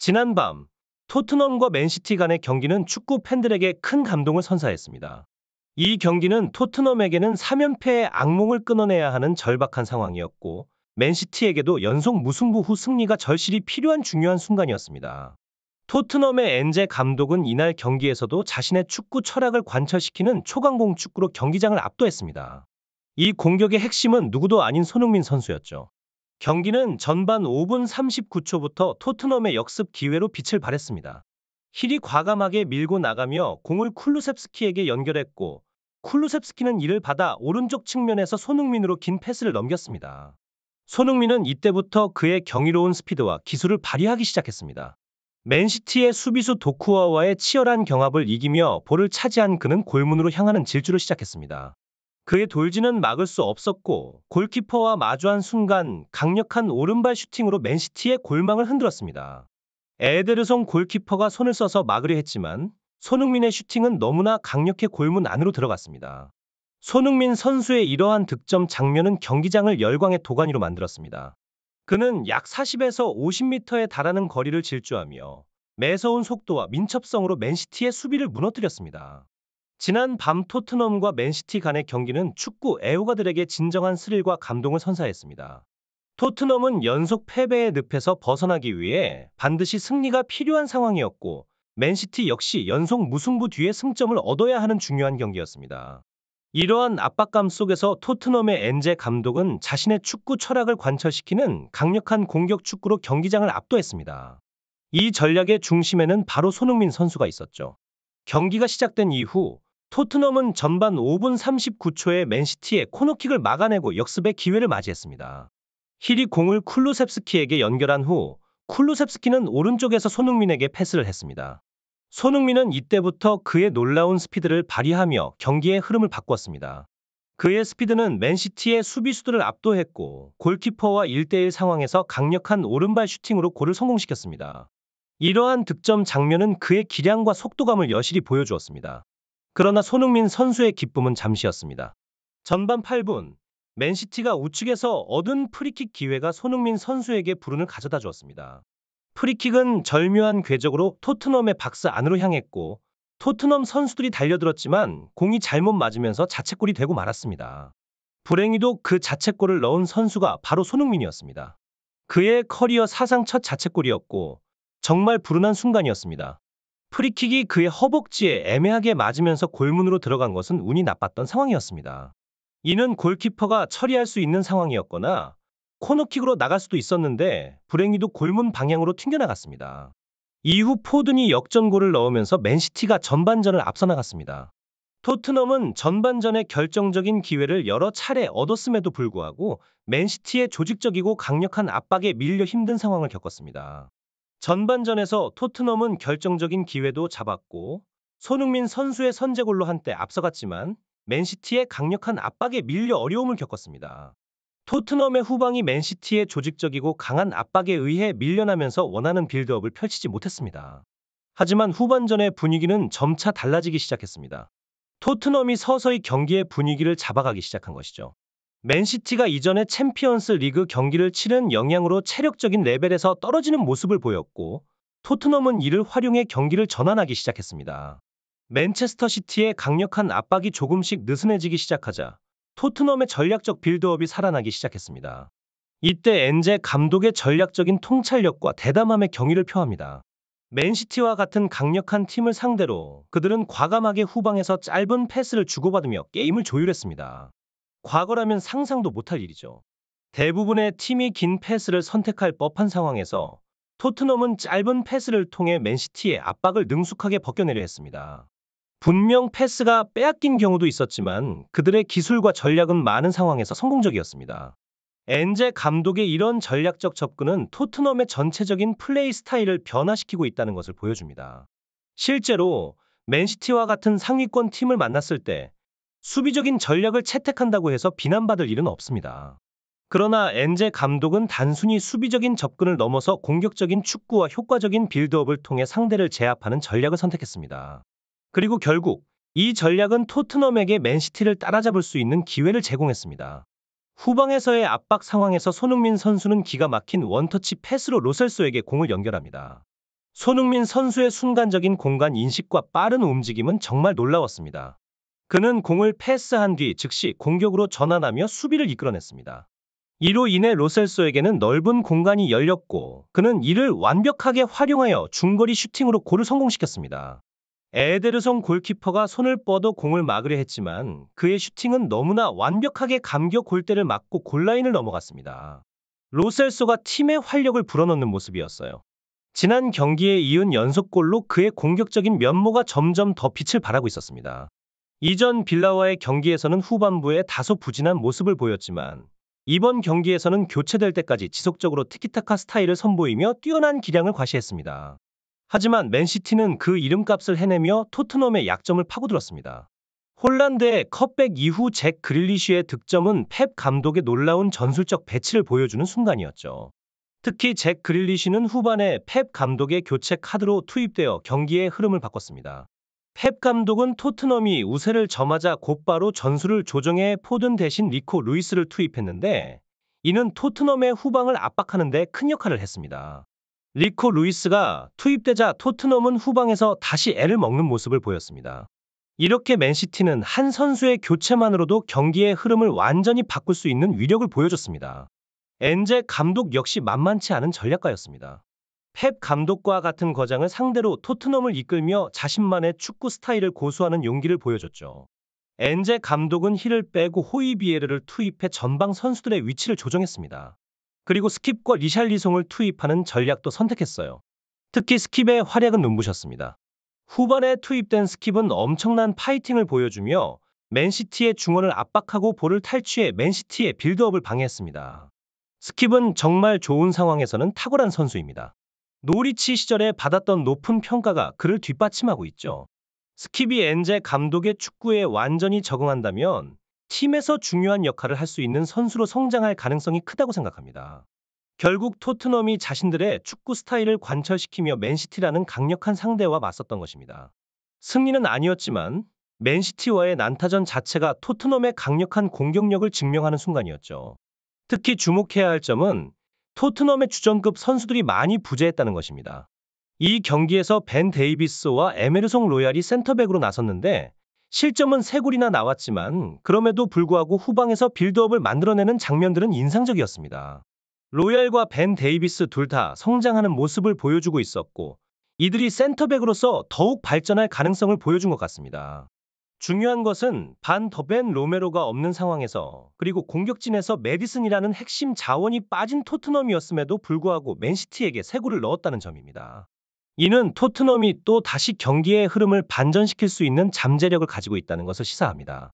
지난밤 토트넘과 맨시티 간의 경기는 축구 팬들에게 큰 감동을 선사했습니다. 이 경기는 토트넘에게는 3연패의 악몽을 끊어내야 하는 절박한 상황이었고, 맨시티에게도 연속 무승부 후 승리가 절실히 필요한 중요한 순간이었습니다. 토트넘의 엔제 감독은 이날 경기에서도 자신의 축구 철학을 관철시키는 초강공 축구로 경기장을 압도했습니다. 이 공격의 핵심은 누구도 아닌 손흥민 선수였죠. 경기는 전반 5분 39초부터 토트넘의 역습 기회로 빛을 발했습니다. 힐이 과감하게 밀고 나가며 공을 쿨루셉스키에게 연결했고, 쿨루셉스키는 이를 받아 오른쪽 측면에서 손흥민으로 긴 패스를 넘겼습니다. 손흥민은 이때부터 그의 경이로운 스피드와 기술을 발휘하기 시작했습니다. 맨시티의 수비수 도쿠아와의 치열한 경합을 이기며 볼을 차지한 그는 골문으로 향하는 질주를 시작했습니다. 그의 돌진은 막을 수 없었고, 골키퍼와 마주한 순간 강력한 오른발 슈팅으로 맨시티의 골망을 흔들었습니다. 에데르송 골키퍼가 손을 써서 막으려 했지만 손흥민의 슈팅은 너무나 강력해 골문 안으로 들어갔습니다. 손흥민 선수의 이러한 득점 장면은 경기장을 열광의 도가니로 만들었습니다. 그는 약 40에서 50m에 달하는 거리를 질주하며 매서운 속도와 민첩성으로 맨시티의 수비를 무너뜨렸습니다. 지난 밤 토트넘과 맨시티 간의 경기는 축구 애호가들에게 진정한 스릴과 감동을 선사했습니다. 토트넘은 연속 패배의 늪에서 벗어나기 위해 반드시 승리가 필요한 상황이었고, 맨시티 역시 연속 무승부 뒤에 승점을 얻어야 하는 중요한 경기였습니다. 이러한 압박감 속에서 토트넘의 엔제 감독은 자신의 축구 철학을 관철시키는 강력한 공격 축구로 경기장을 압도했습니다. 이 전략의 중심에는 바로 손흥민 선수가 있었죠. 경기가 시작된 이후 토트넘은 전반 5분 39초에 맨시티의 코너킥을 막아내고 역습의 기회를 맞이했습니다. 힐이 공을 쿨루셉스키에게 연결한 후 쿨루셉스키는 오른쪽에서 손흥민에게 패스를 했습니다. 손흥민은 이때부터 그의 놀라운 스피드를 발휘하며 경기의 흐름을 바꿨습니다. 그의 스피드는 맨시티의 수비수들을 압도했고, 골키퍼와 1대1 상황에서 강력한 오른발 슈팅으로 골을 성공시켰습니다. 이러한 득점 장면은 그의 기량과 속도감을 여실히 보여주었습니다. 그러나 손흥민 선수의 기쁨은 잠시였습니다. 전반 8분, 맨시티가 우측에서 얻은 프리킥 기회가 손흥민 선수에게 불운을 가져다 주었습니다. 프리킥은 절묘한 궤적으로 토트넘의 박스 안으로 향했고, 토트넘 선수들이 달려들었지만 공이 잘못 맞으면서 자책골이 되고 말았습니다. 불행히도 그 자책골을 넣은 선수가 바로 손흥민이었습니다. 그의 커리어 사상 첫 자책골이었고 정말 불운한 순간이었습니다. 프리킥이 그의 허벅지에 애매하게 맞으면서 골문으로 들어간 것은 운이 나빴던 상황이었습니다. 이는 골키퍼가 처리할 수 있는 상황이었거나 코너킥으로 나갈 수도 있었는데 불행히도 골문 방향으로 튕겨나갔습니다. 이후 포든이 역전골을 넣으면서 맨시티가 전반전을 앞서 나갔습니다. 토트넘은 전반전에 결정적인 기회를 여러 차례 얻었음에도 불구하고 맨시티의 조직적이고 강력한 압박에 밀려 힘든 상황을 겪었습니다. 전반전에서 토트넘은 결정적인 기회도 잡았고 손흥민 선수의 선제골로 한때 앞서갔지만 맨시티의 강력한 압박에 밀려 어려움을 겪었습니다. 토트넘의 후방이 맨시티의 조직적이고 강한 압박에 의해 밀려나면서 원하는 빌드업을 펼치지 못했습니다. 하지만 후반전의 분위기는 점차 달라지기 시작했습니다. 토트넘이 서서히 경기의 분위기를 잡아가기 시작한 것이죠. 맨시티가 이전에 챔피언스 리그 경기를 치른 영향으로 체력적인 레벨에서 떨어지는 모습을 보였고, 토트넘은 이를 활용해 경기를 전환하기 시작했습니다. 맨체스터 시티의 강력한 압박이 조금씩 느슨해지기 시작하자 토트넘의 전략적 빌드업이 살아나기 시작했습니다. 이때 엔제 감독의 전략적인 통찰력과 대담함의 경의를 표합니다. 맨시티와 같은 강력한 팀을 상대로 그들은 과감하게 후방에서 짧은 패스를 주고받으며 게임을 조율했습니다. 과거라면 상상도 못할 일이죠. 대부분의 팀이 긴 패스를 선택할 법한 상황에서 토트넘은 짧은 패스를 통해 맨시티의 압박을 능숙하게 벗겨내려 했습니다. 분명 패스가 빼앗긴 경우도 있었지만 그들의 기술과 전략은 많은 상황에서 성공적이었습니다. 엔제 감독의 이런 전략적 접근은 토트넘의 전체적인 플레이 스타일을 변화시키고 있다는 것을 보여줍니다. 실제로 맨시티와 같은 상위권 팀을 만났을 때 수비적인 전략을 채택한다고 해서 비난받을 일은 없습니다. 그러나 엔제 감독은 단순히 수비적인 접근을 넘어서 공격적인 축구와 효과적인 빌드업을 통해 상대를 제압하는 전략을 선택했습니다. 그리고 결국 이 전략은 토트넘에게 맨시티를 따라잡을 수 있는 기회를 제공했습니다. 후방에서의 압박 상황에서 손흥민 선수는 기가 막힌 원터치 패스로 로셀소에게 공을 연결합니다. 손흥민 선수의 순간적인 공간 인식과 빠른 움직임은 정말 놀라웠습니다. 그는 공을 패스한 뒤 즉시 공격으로 전환하며 수비를 이끌어냈습니다. 이로 인해 로셀소에게는 넓은 공간이 열렸고 그는 이를 완벽하게 활용하여 중거리 슈팅으로 골을 성공시켰습니다. 에데르송 골키퍼가 손을 뻗어 공을 막으려 했지만 그의 슈팅은 너무나 완벽하게 감겨 골대를 맞고 골라인을 넘어갔습니다. 로셀소가 팀의 활력을 불어넣는 모습이었어요. 지난 경기에 이은 연속골로 그의 공격적인 면모가 점점 더 빛을 발하고 있었습니다. 이전 빌라와의 경기에서는 후반부에 다소 부진한 모습을 보였지만 이번 경기에서는 교체될 때까지 지속적으로 티키타카 스타일을 선보이며 뛰어난 기량을 과시했습니다. 하지만 맨시티는 그 이름값을 해내며 토트넘의 약점을 파고들었습니다. 홀란드의 컵백 이후 잭 그릴리쉬의 득점은 펩 감독의 놀라운 전술적 배치를 보여주는 순간이었죠. 특히 잭 그릴리쉬는 후반에 펩 감독의 교체 카드로 투입되어 경기의 흐름을 바꿨습니다. 펩 감독은 토트넘이 우세를 점하자 곧바로 전술을 조정해 포든 대신 리코 루이스를 투입했는데 이는 토트넘의 후방을 압박하는 데 큰 역할을 했습니다. 리코 루이스가 투입되자 토트넘은 후방에서 다시 애를 먹는 모습을 보였습니다. 이렇게 맨시티는 한 선수의 교체만으로도 경기의 흐름을 완전히 바꿀 수 있는 위력을 보여줬습니다. 엔제 감독 역시 만만치 않은 전략가였습니다. 펩 감독과 같은 거장을 상대로 토트넘을 이끌며 자신만의 축구 스타일을 고수하는 용기를 보여줬죠. 엔제 감독은 힐을 빼고 호이비에르를 투입해 전방 선수들의 위치를 조정했습니다. 그리고 스킵과 리샬리송을 투입하는 전략도 선택했어요. 특히 스킵의 활약은 눈부셨습니다. 후반에 투입된 스킵은 엄청난 파이팅을 보여주며 맨시티의 중원을 압박하고 볼을 탈취해 맨시티의 빌드업을 방해했습니다. 스킵은 정말 좋은 상황에서는 탁월한 선수입니다. 노리치 시절에 받았던 높은 평가가 그를 뒷받침하고 있죠. 스킵이 엔제 감독의 축구에 완전히 적응한다면 팀에서 중요한 역할을 할 수 있는 선수로 성장할 가능성이 크다고 생각합니다. 결국 토트넘이 자신들의 축구 스타일을 관철시키며 맨시티라는 강력한 상대와 맞섰던 것입니다. 승리는 아니었지만 맨시티와의 난타전 자체가 토트넘의 강력한 공격력을 증명하는 순간이었죠. 특히 주목해야 할 점은 토트넘의 주전급 선수들이 많이 부재했다는 것입니다. 이 경기에서 벤 데이비스와 에메르송 로얄이 센터백으로 나섰는데 실점은 3골이나 나왔지만 그럼에도 불구하고 후방에서 빌드업을 만들어내는 장면들은 인상적이었습니다. 로얄과 벤 데이비스 둘 다 성장하는 모습을 보여주고 있었고 이들이 센터백으로서 더욱 발전할 가능성을 보여준 것 같습니다. 중요한 것은 반 더벤 로메로가 없는 상황에서 그리고 공격진에서 메디슨이라는 핵심 자원이 빠진 토트넘이었음에도 불구하고 맨시티에게 3골을 넣었다는 점입니다. 이는 토트넘이 또 다시 경기의 흐름을 반전시킬 수 있는 잠재력을 가지고 있다는 것을 시사합니다.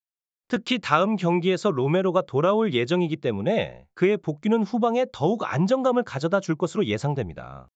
특히 다음 경기에서 로메로가 돌아올 예정이기 때문에 그의 복귀는 후방에 더욱 안정감을 가져다 줄 것으로 예상됩니다.